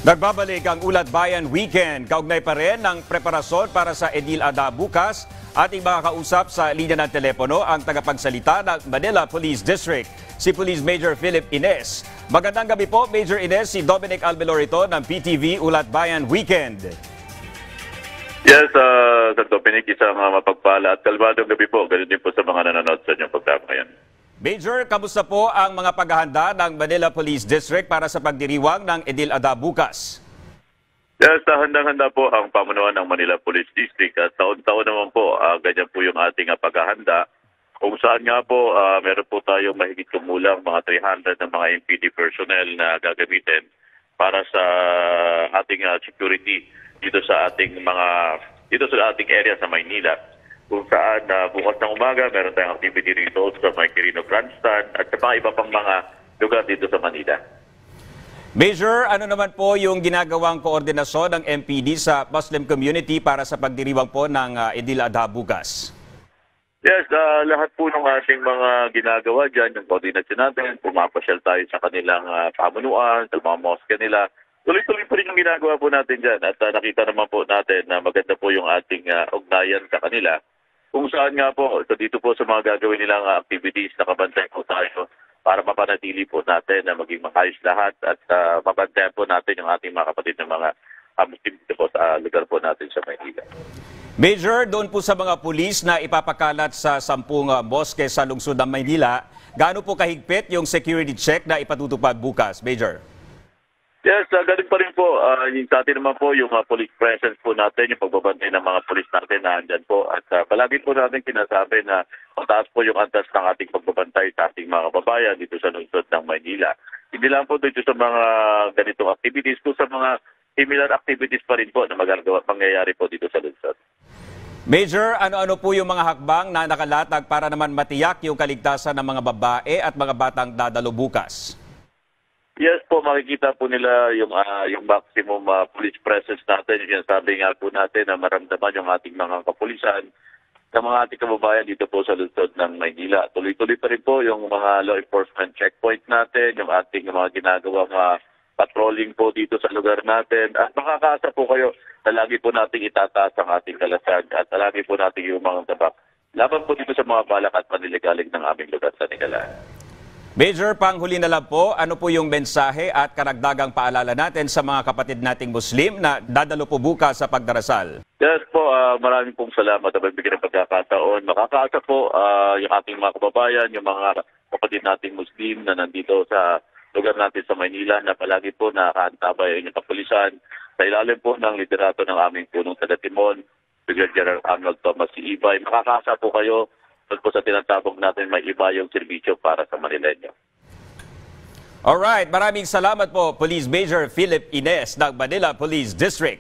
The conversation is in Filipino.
Nagbabalik ang Ulat Bayan Weekend. Kaugnay pa rin ng preparasyon para sa Edil Ada bukas. Ating makakausap sa linya ng telepono ang tagapagsalita ng Manila Police District, si Police Major Philip Ines. Magandang gabi po, Major Ines. Si Dominic Albelorito ng PTV Ulat Bayan Weekend. Yes, Sir Dominic, isang mapagpala at kalmadong gabi po. Ganun din po sa mga nanonood sa inyong programa ngayon. Major, kamusta po ang mga paghahanda ng Manila Police District para sa pagdiriwang ng Edil Ada bukas? Yes, handang-handa po ang pamunuan ng Manila Police District at taon-taon naman po, ganyan po yung ating paghahanda. Kung saan nga po, meron po tayong mahigit kumulang mga 300 na mga MPD personnel na gagamitin para sa ating security dito sa ating area sa Maynila. Kung saan bukas ng umaga, meron tayong activity rito sa may Quirino Grandstand at sa mga iba pang mga lugar dito sa Manila. Major, ano naman po yung ginagawang koordinasyon ng MPD sa Muslim community para sa pagdiriwang po ng Edil Ada bukas? Yes, lahat po ng ating mga ginagawa dyan, yung koordinasyon natin, pumapasyal tayo sa kanilang pamunuan, sa mga mosque nila. Tuloy-tuloy po rin yung ginagawa po natin dyan at nakita naman po natin na maganda po yung ating ugnayan sa kanila. Kung saan nga po, so dito po sa mga gagawin nilang activities, nakabantay po tayo para mapanatili po natin na maging makayos lahat at mabantayan po natin yung ating mga kapatid ng mga Muslim dito po sa lugar po natin sa Maynila. Major, doon po sa mga pulis na ipapakalat sa 10 moske sa lungsod ng Maynila, gaano po kahigpit yung security check na ipatutupad bukas, Major? Yes, ganun pa rin po. Yung sa atin naman po, yung police presence po natin, yung pagbabantay ng mga police natin na andyan po. At palagi po natin kinasabi na mataas po yung antas ng ating pagbabantay sa ating mga kababayan dito sa lungsod ng Maynila. Hindi lang po dito sa mga ganitong activities, po sa mga similar activities pa rin po na mangyayari po dito sa lungsod. Major, ano-ano po yung mga hakbang na nakalatag para naman matiyak yung kaligtasan ng mga babae at mga batang dadalo bukas? Yes po, makikita po nila yung maximum police presence natin. Yung sabi nga po natin na maramdaman yung ating mga kapulisan ng mga ating kababayan dito po sa lungsod ng Maynila. Tuloy-tuloy pa rin po yung mga law enforcement checkpoint natin, yung ating mga ginagawang patrolling po dito sa lugar natin. At makakaasa po kayo na lagi po nating itataas ang ating kalasan at lagi po nating yung mga tabak. Laban po dito sa mga balak at maniligalig ng aming lugar sa Nicalan. Major, panghuli na lang po, ano po yung mensahe at karagdagang paalala natin sa mga kapatid nating Muslim na dadalo po bukas sa pagdarasal? Yes po, maraming pong salamat at magbigay ng pagkakataon. Makakaasa po yung ating mga kababayan, yung mga kapatid nating Muslim na nandito sa lugar natin sa Maynila na palagi po nakaantabay ang inyong kapulisan sa ilalim po ng liderato ng aming punong taga-Timon, Brigadier General Arnold Thomas C. Ibay. Makakaasa po kayo po sa tinatabog natin may iba yung serbisyo para sa Manileño. Alright, maraming salamat po, Police Major Philip Ines ng Manila Police District.